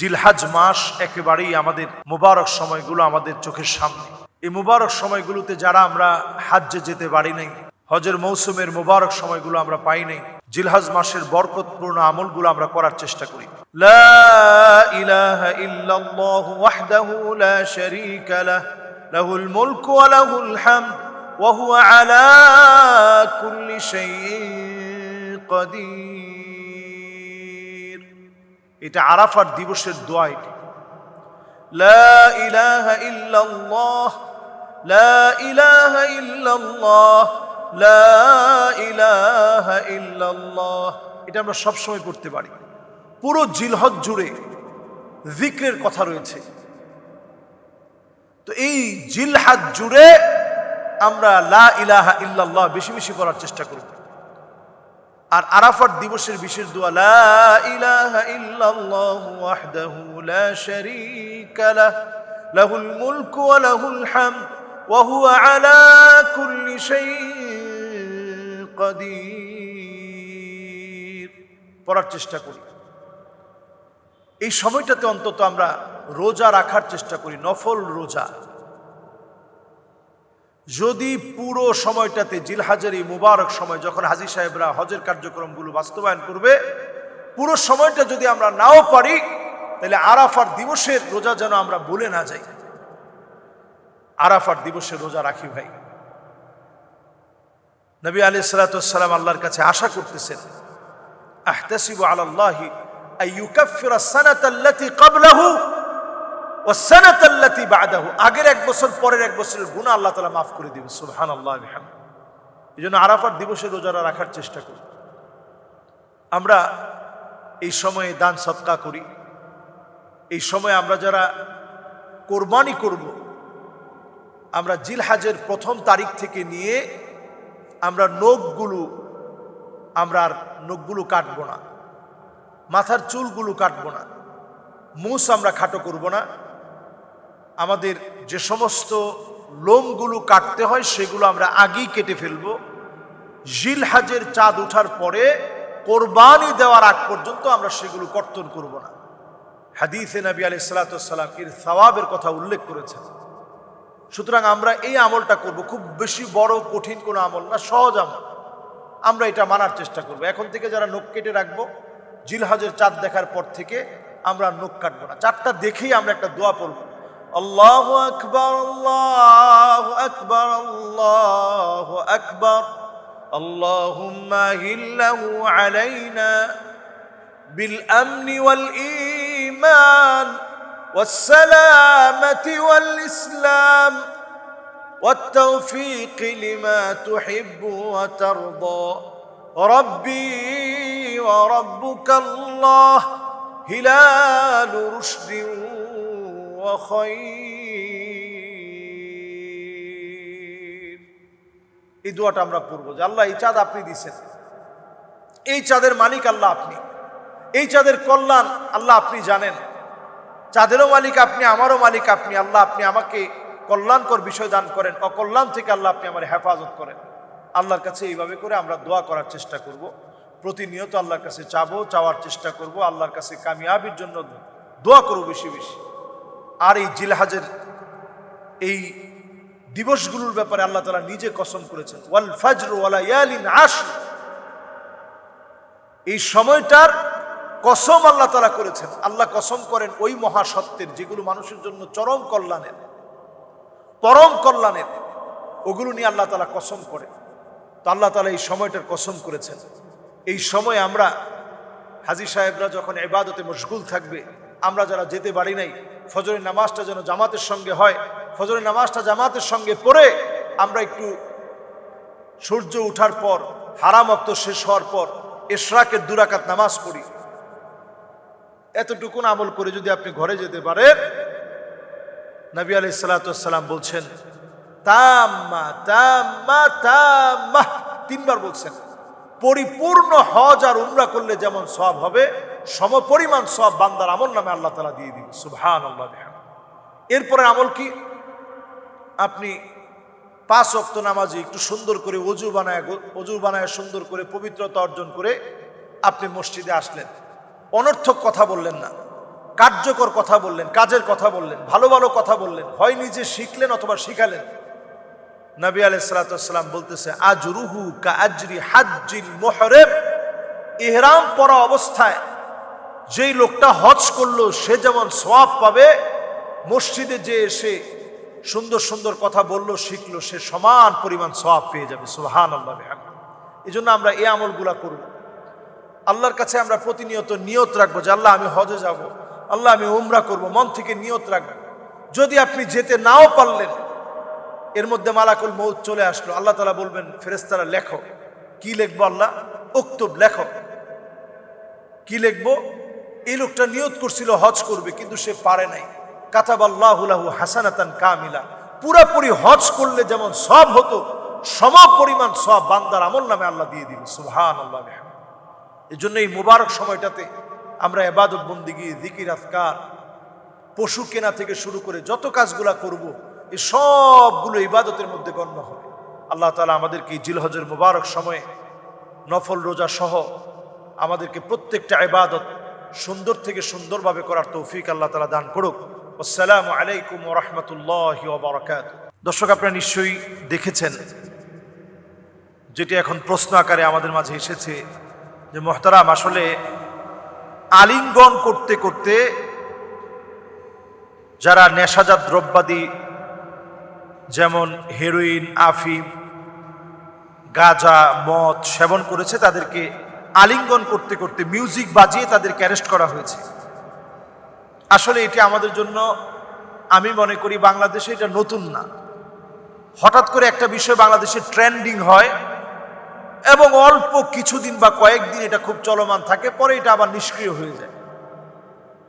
জিলহাজ মাস একেবারেই আমাদের মুবারক সময়গুলো আমাদের চোখের সামনে। এই মুবারক সময়গুলোতে যারা আমরা হাজ্জে যেতে পারি নাই, হজের মৌসুমের মুবারক সময়গুলো আমরা পাই নাই, জিলহাজ মাসের বরকতপূর্ণ আমলগুলো আমরা করার চেষ্টা করি। লা ইলাহা ইল্লাল্লাহু ওয়াহদাহু লা শারীকা লাহু লাহুল মুলকু ওয়া লাহুল হামদ ওয়া হুয়া আলা কুল্লি শাইইন কাদির। এটা আরাফার দিবসের দোয়া। এটি লা ইলাহা ইল্লাল্লাহ লা ইলাহা ইল্লাল্লাহ লা ইলাহা ইল্লাল্লাহ। এটা আমরা সবসময় পড়তে পারি। পুরো জিলহজ জুড়ে যিকরের কথা রয়েছে। তো এই জিলহজ জুড়ে আমরা লা ইলাহা ইল্লাল্লাহ বেশি বেশি করার চেষ্টা করব। আর আরাফাত দিবসের বিশেষ দোয়া লা ইলাহা ইল্লাল্লাহু ওয়াহদাহু লা শারীকা লাহু লাহুল মুলকু ওয়া লাহুল হামদ ওয়া হুয়া আলা কুল্লি শাইইন কাদির পড়ার চেষ্টা করি। এই সময়টাতে অন্তত আমরা রোজা রাখার চেষ্টা করি, নফল রোজা। যদি পুরো সময়টাতে জিলহাজের এই মুবারক সময় যখন হাজী সাহেবরা হজের কার্যক্রমগুলো বাস্তবায়ন করবে, পুরো সময়টা যদি আমরা নাও পারি, তাহলে আরাফার দিবসের রোজা যেন আমরা ভুলে না যাই। আরাফার দিবসের রোজা রাখি ভাই। নবী আলাইহিস সালাতু ওয়াস সালাম আল্লাহর কাছে আশা করতেছেন, আহতাসিবু আলাল্লাহি আইয়ুকাফিরা সানাতাল্লাতী ক্বাবলাহু ওয়াস সানাতাল্লাতী বা'দাহু। আগের এক বছর পরের এক বছরের গুনাহ আল্লাহ তাআলা মাফ করে দিবেন। সুবহানাল্লাহ ওয়া বিহামদিহি। এজন্য আরাফার দিবসে রোজাটা রাখার চেষ্টা করি। আমরা এই সময়ে দান সদকা করি। এই সময় আমরা যারা কোরবানি করব, আমরা জিলহাজের প্রথম তারিখ থেকে নিয়ে আমরা নখগুলো কাটবো না, মাথার চুলগুলো কাটবো না, মুছ আমরা খাটো করব না। আমাদের যে সমস্ত লোমগুলো কাটতে হয় সেগুলো আমরা আগেই কেটে ফেলব। জিলহাজের চাঁদ ওঠার পরে কোরবানি দেওয়ার আগ পর্যন্ত আমরা সেগুলো কর্তন করব না। হাদিসে নবী আলাইহিস সালাতু ওয়াস সালাম এর সওয়াবের কথা উল্লেখ করেছেন। সুতরাং আমরা এই আমলটা করব। খুব বেশি বড় কঠিন কোনো আমল না, সহজ আমল। আমরা এটা মানার চেষ্টা করব। এখন থেকে যারা নখ কেটে রাখবো, জিলহাজের চাঁদ দেখার পর থেকে আমরা নখ কাটবো না। চাঁদটা দেখেই আমরা একটা দোয়া পড়ব, আল্লাহু আকবার আল্লাহু আকবার আল্লাহু আকবার আল্লাহুম্মা হিল্লাহু আলাইনা বিল আমনি ওয়াল ঈমান ওয়াস সালামাতি ওয়াল ইসলাম ওয়াত তাওফীক লিমা তুহিব্বু ওয়া তারদা রব্বি ওয়া রাব্বুকাল্লাহ হিলালু রুশদিন ওয়া খায়র। এই দোয়াটা আমরা পড়ব যে আল্লাহ, এই চাঁদ আপনি দিয়েছেন, এই চাঁদের মালিক আল্লাহ আপনি, এই চাঁদের কল্যাণ আল্লাহ আপনি জানেন। চাঁদেরও মালিক আপনি, আমারও মালিক আপনি। আল্লাহ, আপনি আমাকে কল্যাণকর বিষয় দান করেন, অকল্যাণ থেকে আল্লাহ আপনি আমার হেফাজত করেন। আল্লাহর কাছে এইভাবে করে আমরা দোয়া করার চেষ্টা করব। প্রতিনিয়ত আল্লাহর কাছে চাওয়ার চেষ্টা করব। আল্লাহর কাছে কামিয়াবির জন্য দোয়া করব বেশি বেশি। আর এই জিলহাজের এই দিবসগুলোর ব্যাপারে আল্লাহ তাআলা নিজে কসম করেছেন, ওয়াল ফাজর ওয়া লায়ালিন আশর। এই সময়টার কসম আল্লাহ তাআলা করেছেন। আল্লাহ কসম করেন ওই মহাসত্যের যেগুলো মানুষের জন্য চরম কল্যাণের, পরম কল্যাণের, ওগুলো নিয়ে আল্লাহ তাআলা কসম করেন। তো আল্লাহ তাআলা এই সময়টার কসম করেছেন। এই সময় আমরা হাজী সাহেবরা যখন ইবাদতে মশগুল থাকবে, আমরা যারা যেতে পারি নাই, ফজরের নামাজটা যেন জামাতের সঙ্গে হয়। ফজরের নামাজটা জামাতের সঙ্গে পড়ে আমরা একটু সূর্য ওঠার পর, হারাম ওয়াক্ত শেষ হওয়ার পর ইশরাকের 2 রাকাত নামাজ পড়ি। এতটুকুন আমল করে যদি আপনি ঘরে যেতে পারেন, নবী আলাইহিস সালাতু ওয়াস সালাম বলছেন তাম্মা তাম্মা তাম্মা, 3 বার বলছেন। পরিপূর্ণ হজ আর উমরা করলে যেমন সওয়াব হবে, সমপরিমাণ সওয়াব বান্দার আমল নামে আল্লাহ তাআলা দিয়ে দিবেন। সুবহানাল্লাহ বিহামদিহি। এরপরে আমল কি? আপনি 5 ওয়াক্ত নামাজে একটু সুন্দর করে অজু বানায় সুন্দর করে পবিত্রতা অর্জন করে আপনি মসজিদে আসলেন, অনর্থক কথা বললেন না, কার্যকর কথা বললেন, কাজের কথা বললেন, ভালো ভালো কথা বললেন, হয় নিজে শিখলেন অথবা শিখালেন। নবী আলাইহিস সালাতু ওয়াস সালাম বলতেছে আজরুহু কা আজরি হাজ্জিল মুহরিম, ইহরাম পরা অবস্থায় যেই লোকটা হজ করলো সে যেমন সওয়াব পাবে, মসজিদে যে এসে সুন্দর সুন্দর কথা বললো শিখলো সে সমান পরিমাণ সওয়াব পেয়ে যাবে। সুবহানাল্লাহ। এই জন্য আমরা এই আমলগুলা করব। আল্লাহর কাছে আমরা প্রতিনিয়ত নিয়ত রাখবো যে আল্লাহ আমি হজে যাব, আল্লাহ আমি উমরা করব, মন থেকে নিয়ত রাখবো। যদি আপনি যেতে নাও পারলেন, এর মধ্যে মালাকুল মউত চলে আসলো, আল্লাহ তাআলা বলবেন ফেরেশতারা লেখো। কি লিখবো? আল্লাহ উক্তুব, লেখো। কি লিখবো? এই লোকটা নিয়ত করছিল হজ করবে কিন্তু সে পারে নাই। কাতাবাল্লাহু লাহু হাসানাতান কামিলা, পুরাপুরি হজ করলে যেমন সব হতো সম পরিমাণ সব বান্দার আমল নামে আল্লাহ দিয়ে দিল। সুবহানাল্লাহ। এই জন্য এই মুবারক সময়টাতে আমরা ইবাদত বন্দেগী, জিকির, আজকার, পশু কেনা থেকে শুরু করে যত কাজগুলা করব এই সবগুলো ইবাদতের মধ্যে গণ্য হবে। আল্লাহ তাআলা আমাদেরকে এই জিলহজের মুবারক সময়ে নফল রোজা সহ আমাদেরকে প্রত্যেকটা ইবাদত সুন্দর থেকে সুন্দরভাবে করার তৌফিক আল্লাহ তাআলা দান করুক। আসসালামু আলাইকুম ওয়া রাহমাতুল্লাহি ওয়া বারাকাতুহু। দর্শক, আপনারা নিশ্চয়ই দেখেছেন যেটি এখন প্রশ্ন আকারে আমাদের মাঝে এসেছে যে মুহতারাম, আসলে আলিঙ্গন করতে করতে যারা নেশাজাত দ্রব্যাদি যেমন হেরোইন, আফিম, গাঁজা, মদ সেবন করেছে তাদেরকে আলিঙ্গন করতে করতে মিউজিক বাজিয়ে তাদেরকে অ্যারেস্ট করা হয়েছে। আসলে এটি আমাদের জন্য, আমি মনে করি বাংলাদেশে এটা নতুন না। হঠাৎ করে একটা বিষয় বাংলাদেশে ট্রেন্ডিং হয় এবং অল্প কিছুদিন বা কয়েকদিন এটা খুব চলমান থাকে, পরে এটা আবার নিষ্ক্রিয় হয়ে যায়।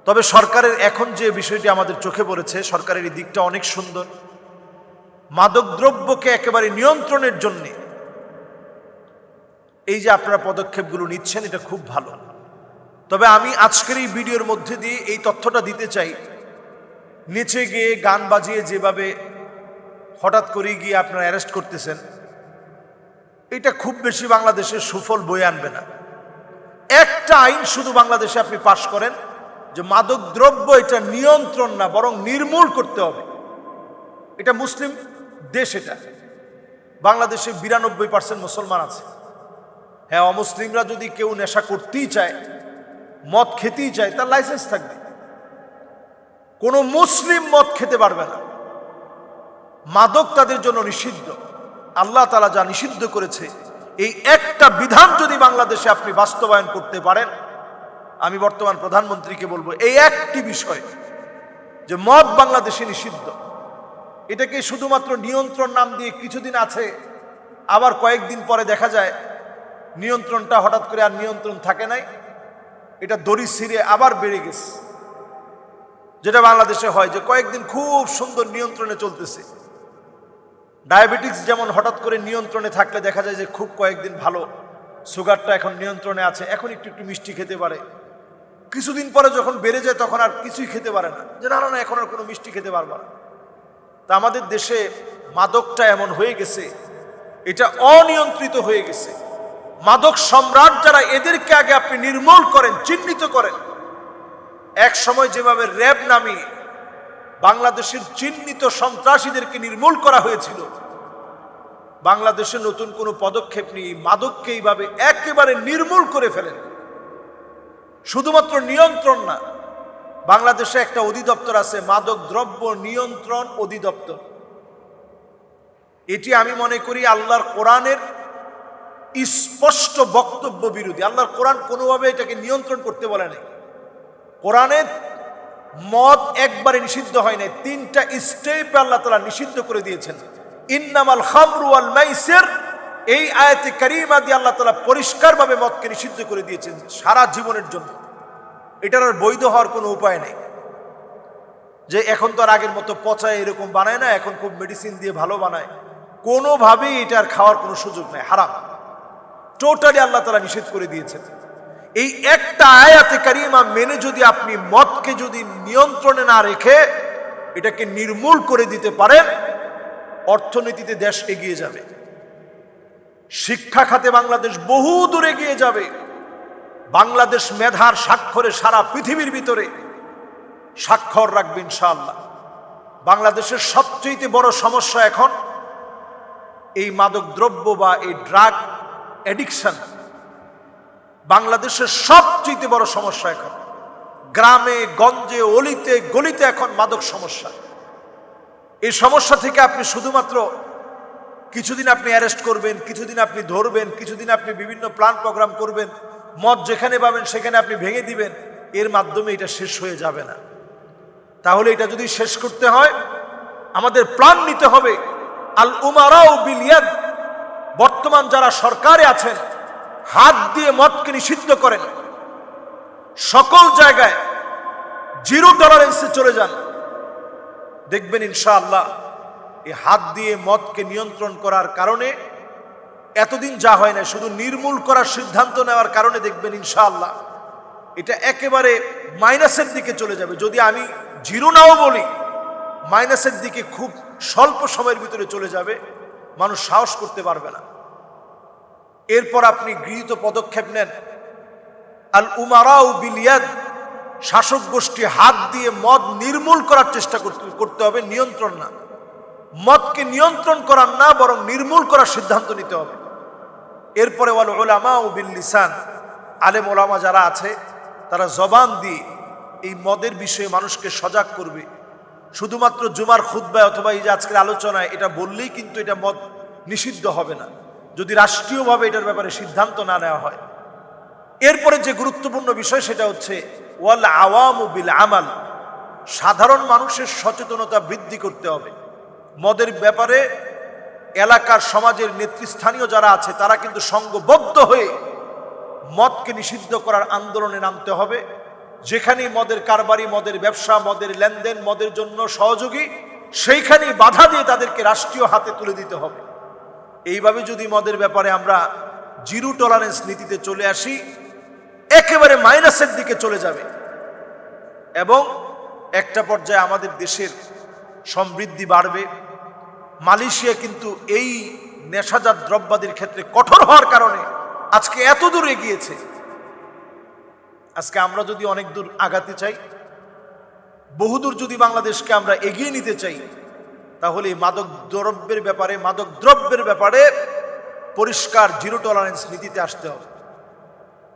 তবে সরকারের এখন যে বিষয়টি আমাদের চোখে পড়েছে, সরকারের এই দিকটা অনেক সুন্দর। মাদকদ্রব্যকে একেবারে নিয়ন্ত্রণের জন্য এই যে আপনারা পদক্ষেপগুলো নিচ্ছেন এটা খুব ভালো। তবে আমি আজকের এই ভিডিওর মধ্যে দিয়ে এই তথ্যটা দিতে চাই, নেচে গিয়ে গান বাজিয়ে যেভাবে হঠাৎ করে গিয়ে আপনারা অ্যারেস্ট করতেছেন, এটা খুব বেশি বাংলাদেশের সুফল বয়ে আনবে না। একটা আইন শুধু বাংলাদেশে আপনি পাশ করেন যে মাদকদ্রব্য এটা নিয়ন্ত্রণ না বরং নির্মূল করতে হবে। এটা মুসলিম দেশ, এটা বাংলাদেশে 92% মুসলমান আছে। হ্যাঁ, অমুসলিমরা যদি কেউ নেশা করতেই চায়, মদ খেতেই চায়, তার লাইসেন্স থাকবে। কোনো মুসলিম মদ খেতে পারবে না। মাদক তাদের জন্য নিষিদ্ধ। আল্লাহ তাআলা যা নিষিদ্ধ করেছে এই একটা বিধান যদি বাংলাদেশে আপনি বাস্তবায়ন করতে পারেন, আমি বর্তমান প্রধানমন্ত্রীকে বলবো এই একটি বিষয় যে মদ বাংলাদেশে নিষিদ্ধ। এটাকে শুধুমাত্র নিয়ন্ত্রণ নাম দিয়ে কিছুদিন আছে, আবার কয়েকদিন পরে দেখা যায় নিয়ন্ত্রণটা হঠাৎ করে আর নিয়ন্ত্রণ থাকে নাই, এটা দড়ি ছিঁড়ে আবার বেড়ে গেছে। যেটা বাংলাদেশে হয় যে কয়েকদিন খুব সুন্দর নিয়ন্ত্রণে চলতেছে। ডায়াবেটিস যেমন হঠাৎ করে নিয়ন্ত্রণে থাকলে দেখা যায় যে খুব কয়েকদিন ভালো, সুগারটা এখন নিয়ন্ত্রণে আছে, এখন একটু একটু মিষ্টি খেতে পারে। কিছুদিন পরে যখন বেড়ে যায় তখন আর কিছুই খেতে পারে না, যে না না এখন আর কোনো মিষ্টি খেতে পারবে না। তা আমাদের দেশে মাদকটা এমন হয়ে গেছে, এটা অনিয়ন্ত্রিত হয়ে গেছে। মাদক সম্রাট যারা, এদেরকে আগে আপনি নির্মূল করেন, চিহ্নিত করেন। এক সময় যেভাবে র্যাব নামে বাংলাদেশের চিহ্নিত সন্ত্রাসীদেরকে নির্মূল করা হয়েছিল, বাংলাদেশে নতুন কোনো পদক্ষেপ নিয়ে মাদককে এইভাবে একেবারে নির্মূল করে ফেলেন। শুধুমাত্র নিয়ন্ত্রণ না, বাংলাদেশে একটা অধিদপ্তর আছে, মাদক দ্রব্য নিয়ন্ত্রণ অধিদপ্তর। এটি আমি মনে করি আল্লাহর কোরআনের স্পষ্ট বক্তব্য বিরোধী। আল্লাহর কোরআন কোনোভাবে এটাকে নিয়ন্ত্রণ করতে বলে নাই। কোরআনে মদ একবারে নিষিদ্ধ হয় নাই, 3টা স্টেপে আল্লাহ তাআলা নিষিদ্ধ করে দিয়েছেন। ইন্নামাল খামরু ওয়াল মাইসির, এই আয়াতে কারিমা দিয়ে আল্লাহ তাআলা পরিষ্কারভাবে মদকে নিষিদ্ধ করে দিয়েছেন সারা জীবনের জন্য। এটার আর বৈধ হওয়ার কোনো উপায় নেই। যে এখন তো আর আগের মতো পচায় এরকম বানায় না, এখন খুব মেডিসিন দিয়ে ভালো বানায়, কোনোভাবেই এটার খাওয়ার কোনো সুযোগ নেই, হারাম। টোটালি আল্লাহ তাআলা নিষেধ করে দিয়েছেন। এই একটা আয়াতে কারিমা মেনে যদি আপনি মদকে যদি নিয়ন্ত্রণে না রেখে এটাকে নির্মূল করে দিতে পারেন, অর্থনীতিতে দেশ এগিয়ে যাবে। শিক্ষা খাতে বাংলাদেশ বহু দূরে এগিয়ে যাবে। বাংলাদেশ মেধার স্বাক্ষরে সারা পৃথিবীর ভিতরে স্বাক্ষর রাখবে ইনশাআল্লাহ। বাংলাদেশের সবচেয়ে বড় সমস্যা এখন এই মাদক দ্রব্য বা এই ড্রাগ অ্যাডিকশন। বাংলাদেশের সবচেয়ে বড় সমস্যা এখন গ্রামে গঞ্জে অলিতে গলিতে এখন মাদক সমস্যা। এই সমস্যা থেকে আপনি শুধুমাত্র কিছুদিন আপনি অ্যারেস্ট করবেন, কিছুদিন আপনি ধরবেন, কিছুদিন আপনি বিভিন্ন প্ল্যান প্রোগ্রাম করবেন, মদ যেখানে পাবেন সেখানে আপনি ভেঙে দিবেন, এর মাধ্যমে এটা শেষ হয়ে যাবে না। তাহলে এটা যদি শেষ করতে হয় আমাদের প্ল্যান নিতে হবে। আল উমারাউ বিল ইয়াদ, বর্তমান যারা সরকারে আছেন হাত দিয়ে মদকে নিষিদ্ধ করেন, সকল জায়গায় জিরো টলারেন্সে চলে যান, দেখবেন ইনশাআল্লাহ এই হাত দিয়ে মদকে নিয়ন্ত্রণ করার কারণে এতদিন যা হয় না, শুধু নির্মূল করার সিদ্ধান্ত নেওয়ার কারণে দেখবেন ইনশাআল্লাহ এটা একেবারে মাইনাসের দিকে চলে যাবে। যদি আমি জিরো নাও বলি, মাইনাসের দিকে খুব স্বল্প সময়ের ভিতরে চলে যাবে, মানুষ সাহস করতে পারবে না। এরপর আপনি গৃহীত পদক্ষেপ নেন। আল উমারাউ বিল ইয়াদ, শাসক গোষ্ঠী হাত দিয়ে মদ নির্মূল করার চেষ্টা করতে হবে, নিয়ন্ত্রণ না। মদকে নিয়ন্ত্রণ করার না, বরং নির্মূল করার সিদ্ধান্ত নিতে হবে। এরপরে ওয়াল উলামাউ বিল লিসান, আলেম ওলামা যারা আছে তারা জবান দিয়ে এই মদের বিষয়ে মানুষকে সজাগ করবে। শুধুমাত্র জুমার খুতবায় অথবা এই যে আজকের আলোচনায় এটা বললেই কিন্তু এটা মদ নিষিদ্ধ হবে না, যদি রাষ্ট্রীয়ভাবে এটার ব্যাপারে সিদ্ধান্ত না নেওয়া হয়। এরপরে যে গুরুত্বপূর্ণ বিষয় সেটা হচ্ছে ওয়াল আওয়ামু বিল আমাল, সাধারণ মানুষের সচেতনতা বৃদ্ধি করতে হবে। মদের ব্যাপারে এলাকার সমাজের নেতৃস্থানীয় যারা আছে তারা কিন্তু সংঘবদ্ধ হয়ে মদকে নিষিদ্ধ করার আন্দোলনে নামতে হবে। যেখানেই মদের কারবারি, মদের ব্যবসা, মদের লেনদেন, মদের জন্য সহযোগী, সেইখানেই বাধা দিয়ে তাদেরকে রাষ্ট্রীয় হাতে তুলে দিতে হবে। এইভাবে যদি মদের ব্যাপারে আমরা জিরো টলারেন্স নীতিতে চলে আসি, একেবারে মাইনাসের দিকে চলে যাবে এবং একটা পর্যায়ে আমাদের দেশের সমৃদ্ধি বাড়বে। মালয়েশিয়া কিন্তু এই নেশাজাত দ্রব্যাদির ক্ষেত্রে কঠোর হওয়ার কারণে আজকে এত দূর এগিয়েছে। আজকে আমরা যদি অনেক দূর আগাতে চাই, বহুদূর যদি বাংলাদেশকে আমরা এগিয়ে নিতে চাই, তাহলে মাদক দ্রব্যের ব্যাপারে পরিষ্কার জিরো টলারেন্স নীতিতে আসতে হবে,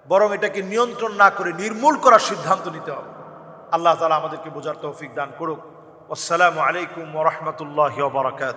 বরং এটাকে নিয়ন্ত্রণ না করে নির্মূল করার সিদ্ধান্ত নিতে হবে। আল্লাহ তাআলা আমাদেরকে বোঝার তৌফিক দান করুক। আসসালামু আলাইকুম ওয়া রাহমাতুল্লাহি ওয়া বারাকাতুহু।